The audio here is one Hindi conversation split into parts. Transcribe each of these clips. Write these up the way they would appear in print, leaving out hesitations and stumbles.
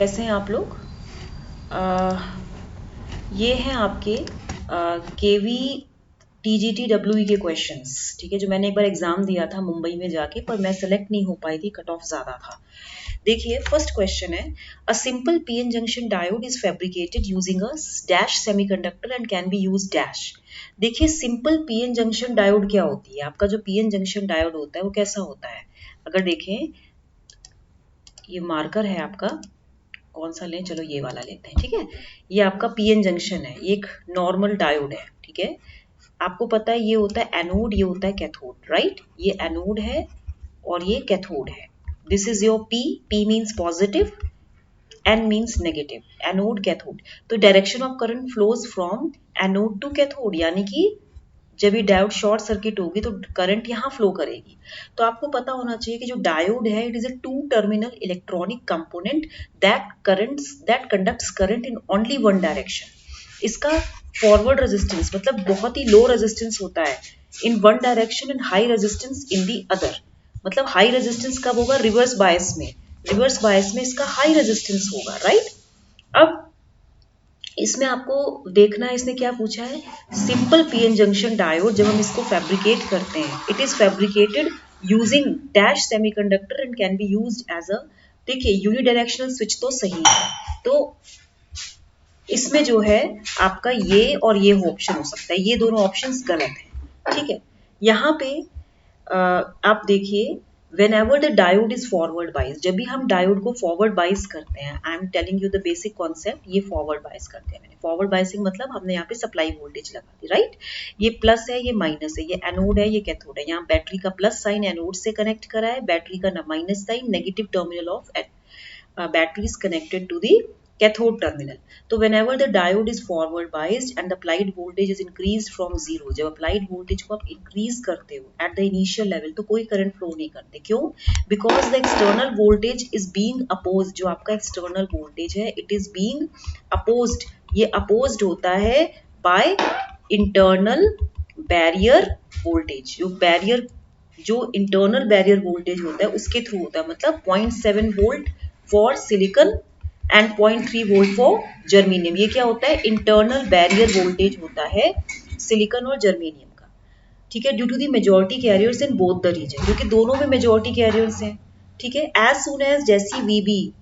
कैसे हैं आप लोग? ये हैं आपके केवी टीजीटी डब्ल्यूई के क्वेश्चंस, ठीक है, जो मैंने एक बार एग्जाम दिया था मुंबई में जाके, पर मैं सेलेक्ट नहीं हो पाई थी, कट ऑफ ज्यादा था। देखिए फर्स्ट क्वेश्चन है, a simple PN junction diode is fabricated using a dash semiconductor and can B use dash. देखिए सिंपल पीएन जंक्शन डायोड क्या होती है, आपका जो पीएन जंक्शन डायोड होता है वो कैसा होता है। अगर देखें, ये मार्कर है आपका, कौन सा लें, चलो ये वाला लेते हैं, ठीक है। ये आपका पीएन जंक्शन है, ये एक नॉर्मल डायोड है, ठीक है। आपको पता है ये होता है एनोड, ये होता है कैथोड, राइट। ये एनोड है और ये कैथोड है। This is your P, P means positive, N means negative, anode cathode. तो direction of current flows from anode to cathode, यानी कि जब ये डायोड शॉर्ट सर्किट होगी तो करंट यहाँ फ्लो करेगी। तो आपको पता होना चाहिए कि जो डायोड है it is a two terminal electronic component that conducts current in only one direction. इसका फॉरवर्ड रेजिस्टेंस मतलब बहुत ही लो रेजिस्टेंस होता है in one direction and high resistance in the other. मतलब हाई रेजिस्टेंस कब होगा, रिवर्स बायस में। रिवर्स बायस में इसका हाई रेजिस्टेंस होगा, राइट। अब इसमें आपको देखना है, इसने क्या पूछा है, सिंपल पीएन जंक्शन डायोड जब हम इसको फैब्रिकेट करते हैं, it is fabricated using dash semiconductor and can be used as a, देखिए यूनिडायरेक्शनल स्विच तो सही है, तो इसमें जो है आपका ये और ये ऑप्शन हो सकता है, ये दोनों ऑप्शंस गलत है, ठीक है। यहाँ पे आप देखिए, when ever the diode is forward बाइस, जब भी हम डायोड को फॉरवर्ड बाइस करते हैं, I am telling you the basic concept, ये फॉरवर्ड बाइस करते हैं। मैंने फॉरवर्ड बाइसिंग मतलब हमने यहाँ पे सप्लाई वोल्टेज लगा दी, राइट। ये प्लस है, ये माइनस है, ये एनोड है, ये कैथोड है। यहाँ बैटरी का प्लस साइन एनोड से कनेक्ट करा है, बैटरी का minus sign negative terminal of battery is connected to the cathode terminal. तो whenever the diode is forward biased and the applied voltage is increased from zero, जब applied voltage को आप increase करते हो at the initial level तो कोई current flow नहीं करते, क्यों? Because the external voltage is being opposed, जो आपका external voltage है it is being opposed, ये opposed होता है by internal barrier voltage। जो इंटरनल बैरियर वोल्टेज होता है उसके थ्रू होता है, मतलब 0.7 volt for silicon and 0.3 volt for germanium. ये क्या होता है, इंटरनल बैरियर वोल्टेज होता है सिलिकॉन और जर्मेनियम का, ठीक है। Due to the majority carriers in both the region, क्योंकि दोनों में मेजोरिटी कैरियर्स हैं, ठीक है। एज सुन एज जैसी वीबी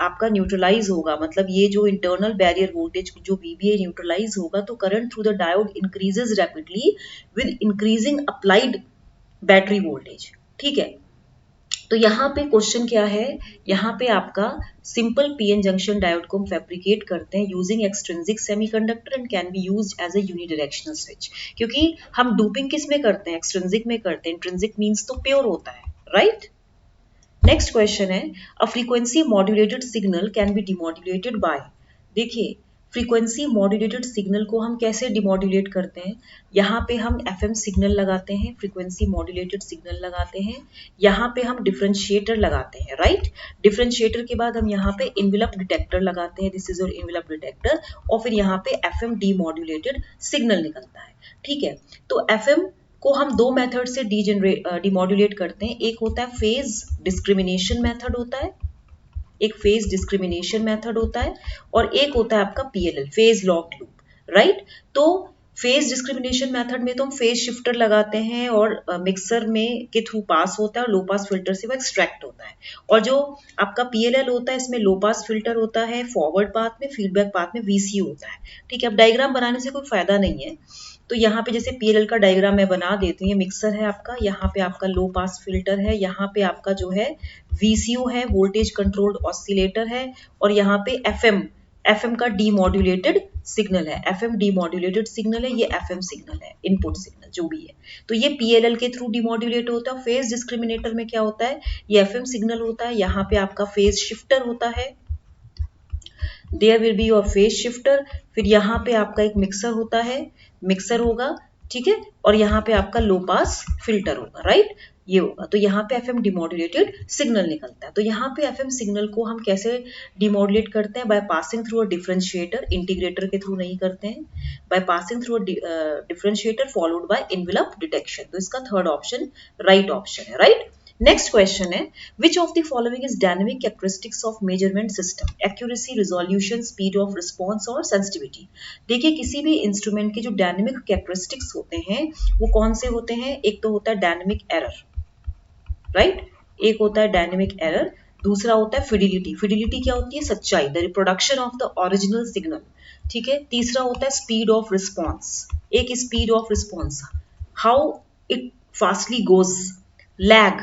आपका न्यूट्रलाइज होगा, मतलब ये जो इंटरनल बैरियर वोल्टेज जो वीबी न्यूट्रलाइज होगा, तो current through the diode increases rapidly with increasing applied battery voltage, ठीक है। तो यहाँ पे क्वेश्चन क्या है, यहाँ पे आपका सिंपल पीएन जंक्शन डायोड को हम फैब्रिकेट करते हैं using extrinsic semiconductor and can be used as a unidirectional switch. क्योंकि हम डूपिंग किस में करते हैं, एक्सट्रिंसिक में करते हैं। इंट्रिंसिक मींस तो प्योर होता है, राइट। नेक्स्ट क्वेश्चन है, a frequency modulated signal can be demodulated by. देखिए फ्रीक्वेंसी मॉड्यूलेटेड सिग्नल को हम कैसे डिमॉड्यूलेट करते हैं, यहाँ पे हम एफएम सिग्नल लगाते हैं, फ्रीक्वेंसी मॉड्यूलेटेड सिग्नल लगाते हैं, यहाँ पे हम डिफरेंशिएटर लगाते हैं, राइट। डिफरेंशिएटर के बाद हम यहाँ पे इन्वेलप डिटेक्टर लगाते हैं, this is your envelope detector, और फिर यहाँ पे एफएम डीमॉड्यूलेटेड सिग्नल निकलता है, ठीक है। तो एफएम को हम दो मेथड से डिमॉड्यूलेट करते हैं, एक होता है फेज डिस्क्रिमिनेशन मेथड होता है, एक फेज डिस्क्रिमिनेशन मेथड होता है, और एक होता है आपका PLL, phase lock loop, right. तो फेज डिस्क्रिमिनेशन मेथड में तो हम फेज शिफ्टर लगाते हैं और मिक्सर में के थ्रू पास होता है और लो पास फिल्टर से वो एक्सट्रैक्ट होता है। और जो आपका पीएलएल होता है इसमें लो पास फिल्टर होता है, फॉरवर्ड पाथ में, फीडबैक पाथ में वीसी होता है, ठीक है। अब डायग्राम बनाने से कोई फायदा नहीं है, तो यहाँ पे जैसे पीएलएल का डायग्राम मैं बना देती हूँ। ये मिक्सर है आपका, यहाँ पे आपका लो पास फिल्टर है, यहाँ पे आपका जो है वीसीओ है, वोल्टेज कंट्रोल्ड ऑसिलेटर है, और यहाँ पे एफएम का डीमॉड्यूलेटेड सिग्नल है, एफएम डीमॉड्यूलेटेड सिग्नल है, ये एफएम सिग्नल है, इनपुट सिग्नल जो भी है। तो ये पीएलएल के थ्रू डीमॉड्यूलेट होता है। फेज डिस्क्रिमिनेटर में क्या होता है, ये एफएम सिग्नल होता है, यहाँ पे आपका फेज शिफ्टर होता है, there will be your phase shifter. फिर यहाँ पे आपका एक मिक्सर होता है, मिक्सर होगा, ठीक है, और यहाँ पे आपका लो पास फिल्टर होगा, राइट, ये होगा। तो यहाँ पे एफएम डिमॉड्यूलेटेड सिग्नल निकलता है। तो यहाँ पे एफएम सिग्नल को हम कैसे डिमॉड्यूलेट करते हैं, by passing through a differentiator, integrator के थ्रू नहीं करते हैं, by passing through a differentiator followed by envelope detection. तो इसका थर्ड ऑप्शन राइट ऑप्शन है, राइट। नेक्स्ट क्वेश्चन है which of the following is dynamic characteristics of measurement system, accuracy, resolution, speed of response और सेंसिटिविटी। देखिए किसी भी इंस्ट्रूमेंट के जो डायनेमिक कैरेक्टरिस्टिक्स होते हैं वो कौन से होते हैं, एक तो होता है डायनेमिक एरर, राइट, एक होता है डायनेमिक एरर, दूसरा होता है फिडिलिटी। फिडिलिटी क्या होती है, सच्चाई, the reproduction of the original signal, ठीक है। तीसरा होता है स्पीड ऑफ रिस्पॉन्स, एक speed of response, how it fastly goes, lag,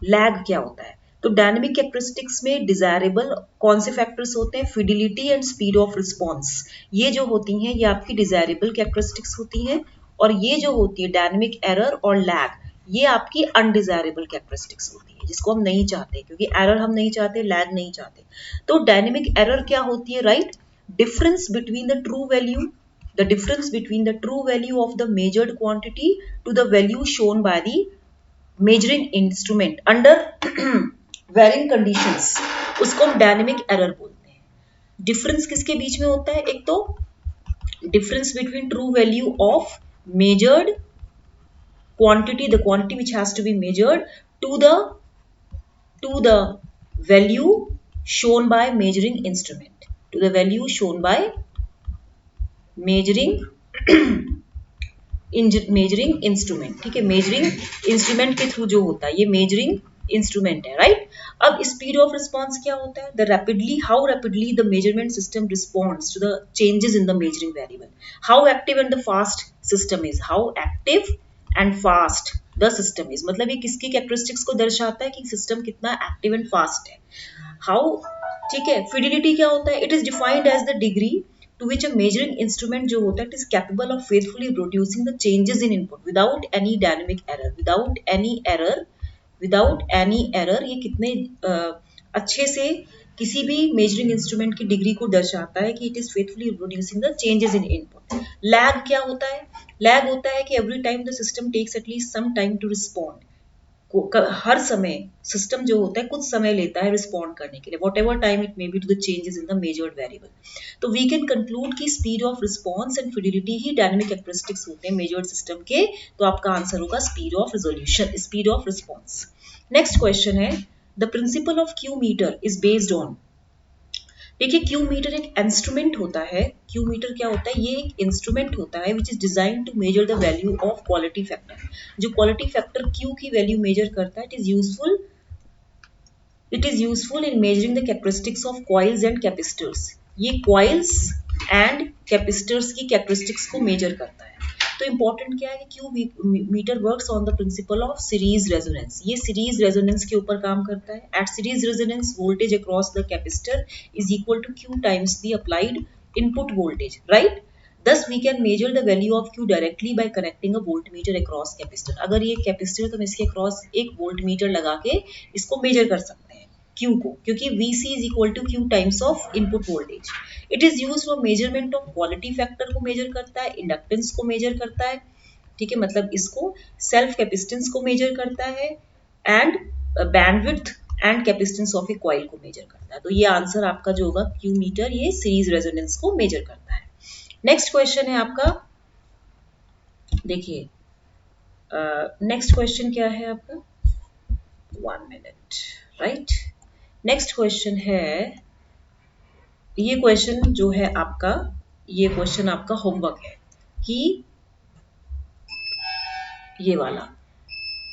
lag क्या होता है। तो डायनेमिक कैरेक्टरिस्टिक्स में डिजायरेबल कौन से फैक्टर्स होते हैं, fidelity and speed of response, ये जो होती हैं ये आपकी डिजायरेबल कैरेक्टरिस्टिक्स होती हैं, और ये जो होती है डायनेमिक एरर और लैग ये आपकी अनडिजायरेबल कैरेक्टरिस्टिक्स होती है जिसको हम नहीं चाहते, क्योंकि एरर हम नहीं चाहते, लैग नहीं चाहते। तो डायनेमिक एरर क्या होती है, right, difference between the true value, the difference between the true value of the measured quantity to the value shown by the measuring instrument under varying conditions, उसको हम डायनेमिक एरर बोलते हैं। डिफरेंस किसके बीच में होता है, एक तो difference between true value of measured quantity, the quantity which has to be measured to the value shown by measuring instrument, to the value shown by measuring measuring instrument, ठीक है, मेजरिंग इंस्ट्रूमेंट के थ्रू जो होता है ये मेजरिंग इंस्ट्रूमेंट है, राइट। अब स्पीड ऑफ रिस्पॉन्स क्या होता है, the rapidly, how rapidly the measurement system responds to the changes in the measuring variable, how active and the fast system is, how active and fast the system is, मतलब ये किसकी कैरेक्टरिस्टिक्स को दर्शाता है कि सिस्टम कितना एक्टिव एंड फास्ट है। हाउ, ठीक है। फिडिलिटी क्या होता है, it is defined as the degree to which a measuring instrument जो होता है it is capable of faithfully producing the changes in input without any dynamic error, without any error, without any error, ये कितने अच्छे से किसी भी मेजरिंग इंस्ट्रूमेंट की डिग्री को दर्शाता है कि it is faithfully producing the changes in input. Lag क्या होता है, लैग होता है कि every time the system takes at least some time to respond, हर समय सिस्टम जो होता है कुछ समय लेता है रिस्पॉन्ड करने के लिए, whatever time it may be to the changes in the measured variable. तो वी कैन कंक्लूड की speed of response and fidelity ही डायनेमिक कैरेक्टरिस्टिक्स होते हैं मेजर्ड सिस्टम के, तो आपका आंसर होगा speed of resolution, speed of response. Next question है the principle of Q meter is based on, देखिए क्यू मीटर एक इंस्ट्रूमेंट होता है, क्यू मीटर क्या होता है, ये एक इंस्ट्रूमेंट होता है which is design to measure the value of quality factor, जो क्वालिटी फैक्टर क्यू की वैल्यू मेजर करता है, it is useful in measuring the characteristics of coils and capacitors, ये कॉइल्स एंड कैपेसिटर्स की कैरेक्टरिस्टिक्स को मेजर करता है। तो इंपॉर्टेंट क्या है कि Q meter works on the principle of series resonance, ये सीरीज रेजोनेंस के ऊपर काम करता है। At series resonance voltage across the capacitor is equal to Q times the applied input voltage, right. Thus we can measure the value of Q directly by connecting a voltmeter across capacitor, अगर ये कैपेसिटर तो हम इसके अक्रॉस एक वोल्टमीटर लगा के इसको मेजर कर सकते हैं Q को, क्योंकि VC is equal to Q times of input voltage. It is used for measurement of quality factor को मेजर करता है, इंडक्टेंस को मेजर करता है, ठीक है, मतलब इसको सेल्फ कैपेसिटेंस को मेजर करता है and bandwidth and capacitance of A coil को मेजर करता है। तो ये आंसर आपका जो होगा क्यू मीटर ये सीरीज रेजोनेंस को मेजर करता है। नेक्स्ट क्वेश्चन है आपका, देखिए नेक्स्ट क्वेश्चन क्या है आपका, 1 मिनट, राइट। नेक्स्ट क्वेश्चन है, ये क्वेश्चन जो है आपका, ये क्वेश्चन आपका होमवर्क है कि ये वाला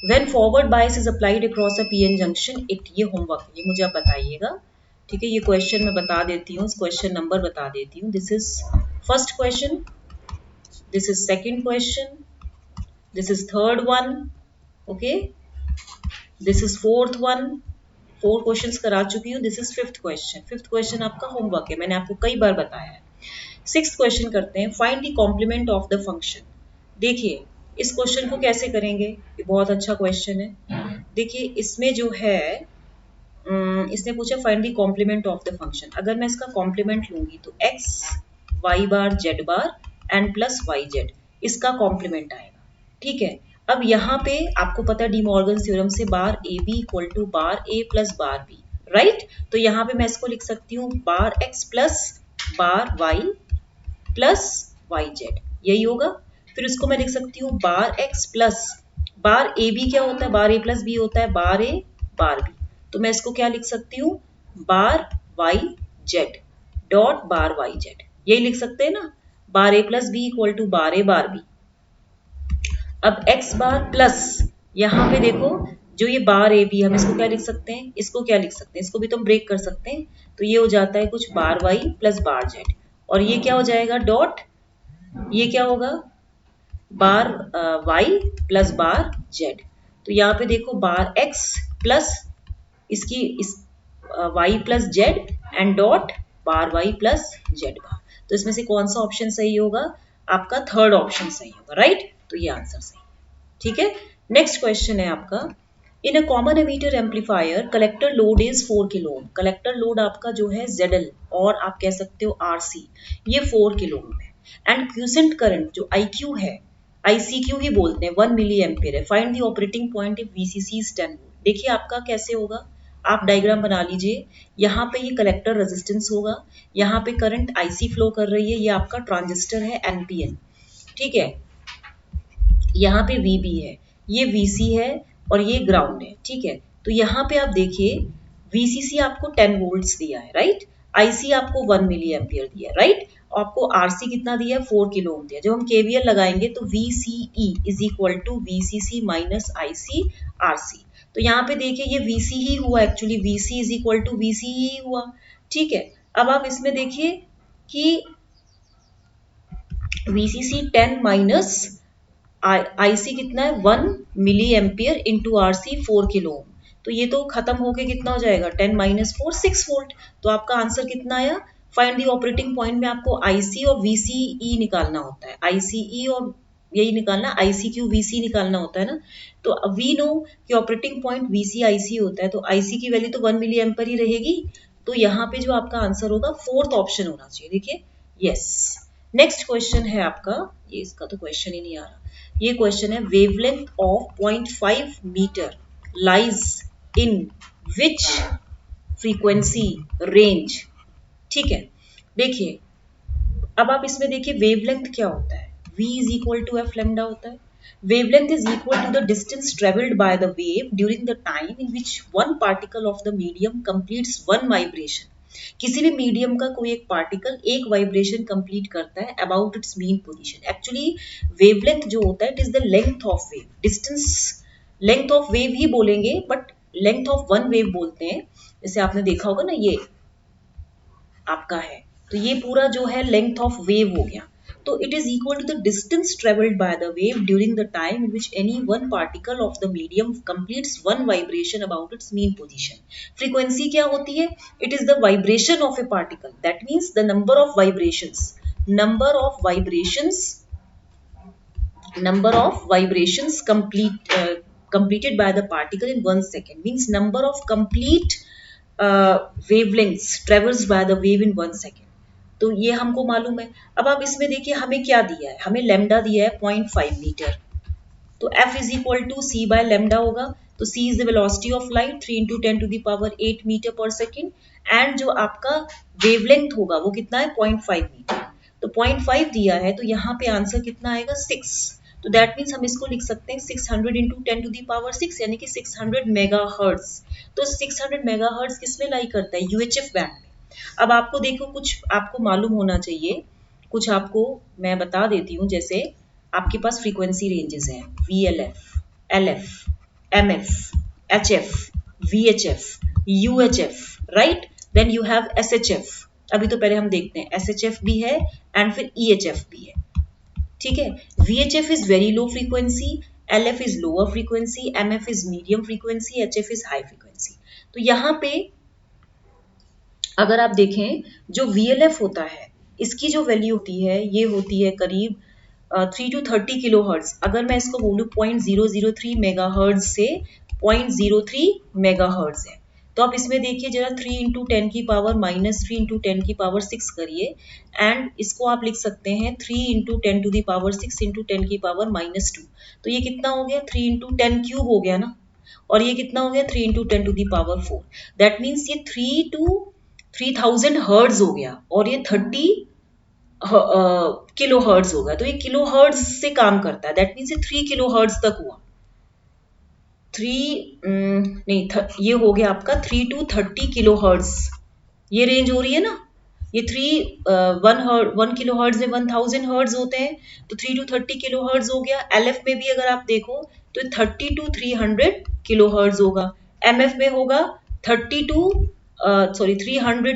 when forward bias is applied across a PN junction, एक ये होमवर्क, ये मुझे आप बताइएगा, ठीक है। ये क्वेश्चन मैं बता देती हूँ, क्वेश्चन नंबर बता देती हूँ। This is first question, this is second question, this is third one, okay, this is fourth one, 4 questions करा चुकी हूँ, this is fifth question, fifth question आपका होमवर्क है, मैंने आपको कई बार बताया है। सिक्स्थ क्वेश्चन करते हैं, find the complement of the function. देखिए इस क्वेश्चन को कैसे करेंगे, ये बहुत अच्छा क्वेश्चन है। देखिए इसमें जो है इसने पूछा find the complement of the function, अगर मैं इसका कॉम्प्लीमेंट लूंगी तो x y bar z bar and plus Y z, इसका कॉम्प्लीमेंट आएगा, ठीक है। अब यहाँ पे आपको पता है डी मॉर्गन थ्योरम से bar A B equal to bar A plus bar B, right. तो यहाँ पे मैं इसको लिख सकती हूँ bar X plus bar Y plus Y Z, यही होगा। फिर इसको मैं लिख सकती हूँ bar X plus bar A B क्या होता है, बार ए प्लस बी होता है, बार ए बार बी। तो मैं इसको क्या लिख सकती हूँ, bar Y Z dot bar Y Z, यही लिख सकते हैं ना, bar A plus B equal to bar A bar B. अब x बार प्लस, यहाँ पे देखो जो ये बार ए बी, हम इसको क्या लिख सकते हैं, इसको क्या लिख सकते हैं, इसको भी तो हम ब्रेक कर सकते हैं। तो ये हो जाता है कुछ bar Y plus bar Z, और ये क्या हो जाएगा डॉट, ये क्या होगा bar Y plus bar Z. तो यहाँ पे देखो बार x प्लस इसकी इस Y plus Z and dot bar Y plus Z bar. तो इसमें से कौन सा ऑप्शन सही होगा, आपका थर्ड ऑप्शन सही होगा, राइट। तो ये आंसर सही है, ठीक है। नेक्स्ट क्वेश्चन है आपका, in a common emitter amplifier collector load is 4 kilo ohm. Collector load आपका जो है ZL और आप कह सकते हो RC, ये 4 किलो ओम है। एंड क्यूसेंट करंट जो IQ है, ICQ ही बोलते हैं, 1 मिली एम्पियर है। Find the operating point if VCC is 10 volt. देखिए आपका कैसे होगा, आप डायग्राम बना लीजिए। यहाँ पे ये कलेक्टर रेजिस्टेंस होगा, यहाँ पे करंट IC फ्लो कर रही है, ये आपका ट्रांजिस्टर है NPN, ठीक है। यहाँ पे VB है, ये VC है और ये ग्राउंड है, ठीक है। तो यहाँ पे आप देखिए VCC आपको 10 वोल्ट्स दिया है, राइट। IC आपको 1 मिली एम्पियर दिया है, राइट। आपको RC कितना दिया है, 4 किलो ओम दिया। जब हम KVL लगाएंगे तो VCE is equal to VCC minus IC RC। तो यहाँ पे देखिए ये VC ही हुआ, actually VC is equal to VC ही हुआ, ठीक है। अब आप इसमें देखिए कि VCC 10 माइनस IC कितना है 1 milli ampere into RC 4 kilo ohm. तो ये तो खत्म होके कितना हो जाएगा 10 माइनस 4 6 वोल्ट। तो आपका आंसर कितना आया, फाइंड दी ऑपरेटिंग पॉइंट में आपको IC और VCE निकालना होता है, ICE और यही निकालना, ICQ VC निकालना होता है ना। तो वी नो कि ऑपरेटिंग पॉइंट VC IC होता है, तो IC की वैल्यू तो 1 मिली एम्पियर ही रहेगी। तो यहाँ पे जो आपका आंसर होगा फोर्थ ऑप्शन होना चाहिए, देखिए यस। नेक्स्ट क्वेश्चन है आपका, ये इसका तो क्वेश्चन ही नहीं आ रहा। ये क्वेश्चन है, wavelength of 0.5 metre lies in which frequency range, ठीक है। देखिए अब आप इसमें देखिए वेवलेंथ क्या होता है, v is equal to F lambda होता है। Wavelength is equal to the distance travelled by the wave during the time in which one particle of the medium completes one vibration. किसी भी मीडियम का कोई एक पार्टिकल एक वाइब्रेशन कंप्लीट करता है about its mean position. Actually wavelength जो होता है it is the length of wave, distance length of wave ही बोलेंगे, but length of one wave बोलते हैं। जैसे आपने देखा होगा ना, ये आपका है, तो ये पूरा जो है लेंथ ऑफ वेव हो गया। तो it is equal to the distance travelled by the wave during the time in which any one particle of the medium completes one vibration about its mean position. Frequency क्या होती है, it is the vibration of a particle, that means the number of vibrations, number of vibrations, number of vibrations completed by the particle in 1 second, means number of complete wavelengths traversed by the wave in 1 second। तो ये हमको मालूम है। अब आप इसमें देखिए हमें क्या दिया है, हमें लेमडा दिया है 0.5 मीटर, तो F is equal to C by lambda होगा। तो C is the velocity of light 3 into 10 to the power 8 metre per second, and जो आपका वेवलेंथ होगा वो कितना है 0.5 मीटर। तो 0.5 दिया है, तो यहाँ पे आंसर कितना आएगा 6। तो दैट मीन्स हम इसको लिख सकते हैं 600 इंटू 10 टू द पावर 6, यानी कि 600 मेगाहर्ट्ज। तो 600 मेगाहर्ट्ज किसमें लाई करता है, UHF बैंड में। अब आपको देखो कुछ आपको मालूम होना चाहिए, कुछ आपको मैं बता देती हूँ। जैसे आपके पास फ्रीक्वेंसी रेंजेस हैं, VLF, LF, MF, HF, VHF, UHF, right. Then you have SHF। अभी तो पहले हम देखते हैं, SHF भी है एंड फिर EHF भी है, ठीक है। VHF is very low frequency, LF is lower frequency, MF is medium frequency, HF is high frequency. तो यहाँ पे अगर आप देखें जो VLF होता है, इसकी जो वैल्यू होती है ये होती है करीब 3 to 30 किलो हर्ट्ज। अगर मैं इसको बोलूँ 0.003 मेगा हर्ट्ज से 0.03 मेगा हर्ट्ज है, तो आप इसमें देखिए जरा 3 इंटू 10 की पावर माइनस 3 इंटू 10 की पावर 6 करिए, एंड इसको आप लिख सकते हैं 3 into 10 to the power 6 into 10 की पावर माइनस 2। तो ये कितना हो गया 3 इंटू 10 क्यूब हो गया ना, और ये कितना हो गया 3 into 10 to the power 4। That means ये 3 to 3000 हर्ट्ज हो गया, और ये 30 किलो हर्ट्ज होगा। तो ये किलो हर्ट्ज से काम करता है, दैट मीन्स ये 3 किलो हर्ट्ज तक हुआ, नहीं ये हो गया आपका 3 to 30 किलो हर्ट्ज, ये रेंज हो रही है ना। ये 1 किलो हर्ट्ज में 1000 हर्ट्ज होते हैं, तो 3 to 30 किलो हर्ट्ज हो गया। एलएफ में भी अगर आप देखो तो 30 to 300 किलो हर्ट्ज होगा। एमएफ में होगा 300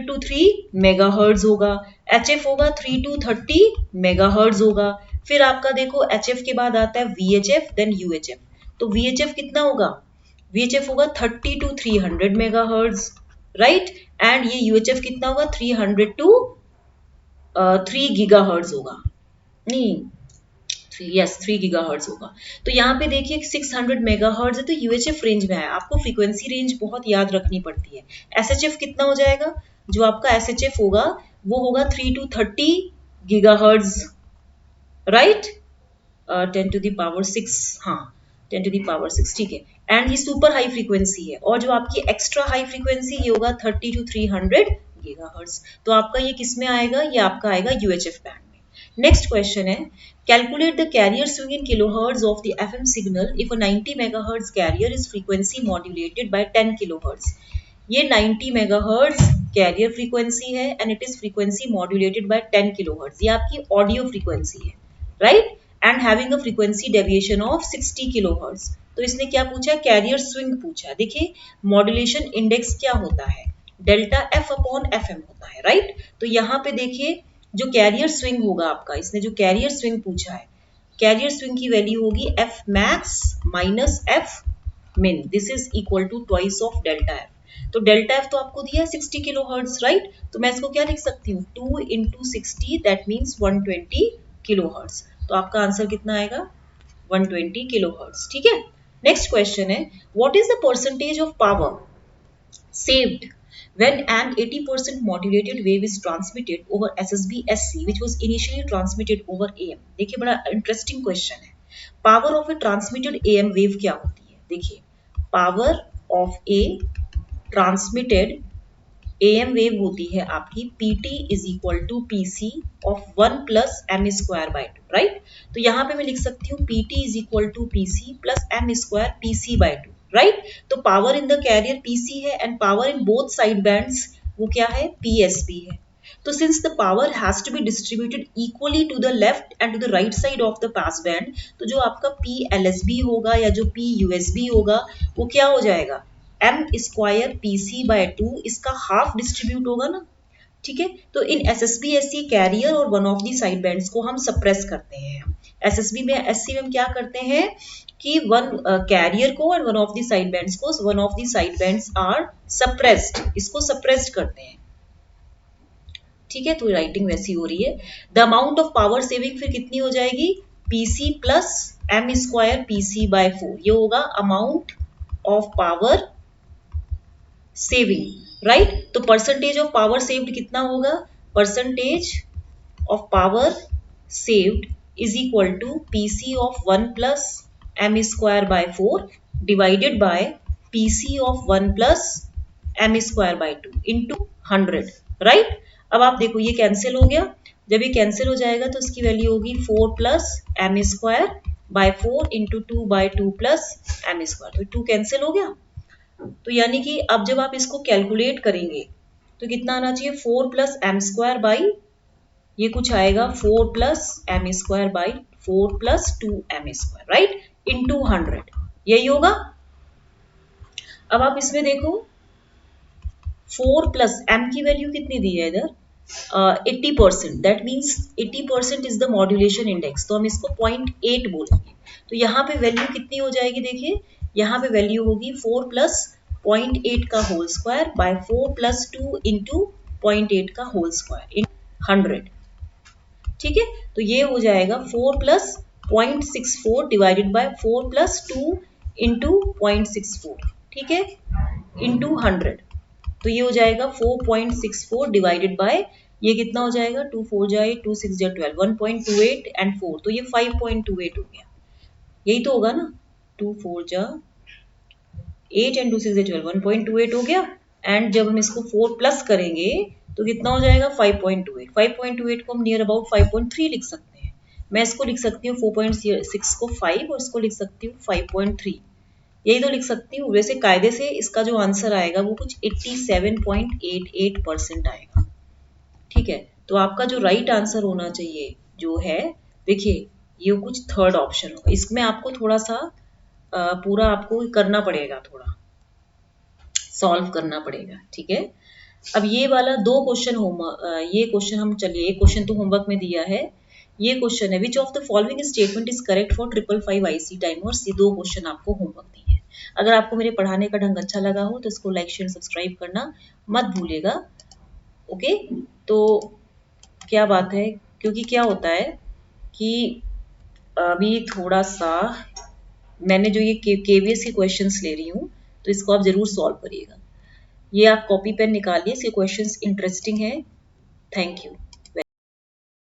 to 3 मेगा हर्ट्ज होगा। एचएफ होगा 3 to 30 मेगा हर्ट्ज होगा। फिर आपका देखो एचएफ के बाद आता है वीएचएफ देन यूएचएफ। तो वीएचएफ कितना होगा, वीएचएफ होगा 30 to 300 mega hertz, right. And ये यूएचएफ कितना होगा 300 to 3 गीगा हर्ट्ज होगा, नहीं 3 गीगा हर्ट्ज होगा। तो यहाँ पे देखिए 600 मेगा हर्ट्ज है, तो यूएचएफ रेंज में है। आपको फ्रीक्वेंसी रेंज बहुत याद रखनी पड़ती है। एसएचएफ कितना हो जाएगा, जो आपका एसएचएफ होगा वो होगा 3 to 30 giga hertz, right. 10 to the power 6, हाँ 10 to the power 6, ठीक है। एंड ये सुपर हाई फ्रीक्वेंसी है, और जो आपकी एक्स्ट्रा हाई फ्रीक्वेंसी ये होगा 30 to 300 गीगाहर्ट्ज। तो आपका ये किस में आएगा, ये आपका आएगा यूएचएफ बैंड में। नेक्स्ट क्वेश्चन है, calculate the carrier swing in kilohertz of the FM signal if a 90 megahertz carrier is frequency modulated by 10 kilohertz. ये 90 मेगाहर्ट्ज कैरियर फ्रीक्वेंसी है and it is frequency modulated by 10 kilohertz. ये आपकी ऑडियो फ्रीक्वेंसी है, right, and having a frequency deviation of 60 kilohertz. तो इसने क्या पूछा है, कैरियर स्विंग पूछा है। देखिए मॉड्यूलेशन इंडेक्स क्या होता है, delta F upon F M होता है, राइट। तो यहाँ पे देखिए जो कैरियर स्विंग होगा आपका, इसने जो कैरियर स्विंग पूछा है, कैरियर स्विंग की वैल्यू होगी F max minus F min, this is equal to twice of delta F. तो डेल्टा एफ तो आपको दिया है 60 किलो हर्ट्ज, राइट। तो मैं इसको क्या लिख सकती हूँ, 2 into 60 that means 120 kilo hertz. तो आपका आंसर कितना आएगा, 120 किलो हर्ट्ज, ठीक है। नेक्स्ट क्वेश्चन है, what is the percentage of power saved when an 80% modulated wave is transmitted over SSB-SC which was initially transmitted over AM। देखिए बड़ा इंटरेस्टिंग क्वेश्चन है। Power of a transmitted AM wave क्या होती है, देखिए power of a transmitted AM wave होती है आपकी PT is equal to PC of 1 plus M square by 2, right. तो यहाँ पे मैं लिख सकती हूँ PT is equal to PC plus M square PC by 2, right. तो power in the carrier PC है and power in both side bands वो क्या है, PSB है। तो since the power has to be distributed equally to the left and to the right side of the pass band, तो जो आपका PLSB होगा या जो PUSB होगा वो क्या हो जाएगा, एम स्क्वायर PC बाय 2, इसका हाफ डिस्ट्रीब्यूट होगा ना, ठीक है। तो इन SSB SC कैरियर और one of the side bands को हम सप्रेस करते हैं। SSB में SC में हम क्या करते हैं कि वन कैरियर को और one of the side bands को, one of the side bands are suppressed, इसको सप्रेस्ड करते हैं, ठीक है। तो राइटिंग वैसी हो रही है। The amount of power saving फिर कितनी हो जाएगी, PC plus M square PC by 4, ये होगा amount of power saving, right. तो परसेंटेज ऑफ पावर सेव्ड कितना होगा, percentage of power saved is equal to PC of 1 plus M square by 4 divided by PC of 1 plus M square by 2 into 100, right. अब आप देखो ये कैंसिल हो गया, जब ये कैंसिल हो जाएगा तो इसकी वैल्यू होगी 4 plus M square by 4 into 2 by 2 plus M square, तो 2 कैंसिल हो गया। तो यानी कि अब जब आप इसको कैलकुलेट करेंगे तो कितना आना चाहिए, 4 प्लस एम स्क्वायर बाई, ये कुछ आएगा 4 plus M square by 4 plus 2 M square, right, into 100, यही होगा। अब आप इसमें देखो 4 प्लस एम की वैल्यू कितनी दी है इधर, 80%, that means 80% is the modulation index, तो हम इसको 0.8 बोलेंगे। तो यहाँ पे वैल्यू कितनी हो जाएगी, देखिए यहाँ पे वैल्यू होगी 4 प्लस 0.8 का whole square by 4 plus 2 into 0.8 का होल स्क्वायर इन 100, ठीक है। तो ये हो जाएगा 4 plus 0.64 divided by 4 plus 2 into 0.64, ठीक है, इंटू 100। तो ये हो जाएगा 4.64 डिवाइडेड बाय, ये कितना हो जाएगा, 2 4 जाए 2 6 जा 12, 1.28 एंड 4, तो ये 5.28 हो गया, यही तो होगा ना, 2 4 जा 8 एंड 2 6 जा 12, 1.28 हो गया। एंड जब हम इसको 4 प्लस करेंगे तो कितना हो जाएगा, 5.28, 5.28 को हम नियर अबाउट 5.3 लिख सकते हैं। मैं इसको लिख सकती हूँ 4.6 को 5 और इसको लिख सकती हूँ 5.3, यही तो लिख सकती हूँ। वैसे कायदे से इसका जो आंसर आएगा वो कुछ 87.88% आएगा। ठीक है, तो आपका जो राइट आंसर होना चाहिए जो है, देखिए ये कुछ थर्ड ऑप्शन होगा। इसमें आपको थोड़ा सा पूरा आपको करना पड़ेगा, थोड़ा सॉल्व करना पड़ेगा। ठीक है, अब ये वाला दो क्वेश्चन ये क्वेश्चन हम, चलिए एक क्वेश्चन तो होमवर्क में दिया है। ये क्वेश्चन है, which of the following statement is correct for 555 IC timers. ये दो क्वेश्चन आपको होमवर्क दिए हैं। अगर आपको मेरे पढ़ाने का ढंग अच्छा लगा हो तो इसको लाइक शेयर सब्सक्राइब करना मत भूलिएगा। ओके, तो क्या बात है, क्योंकि क्या होता है कि अभी थोड़ा सा मैंने जो ये केवीएस के क्वेश्चंस ले रही हूँ, तो इसको आप जरूर सॉल्व करिएगा। ये आप कॉपी पेन निकालिए, इसके क्वेश्चंस इंटरेस्टिंग है। Thank you.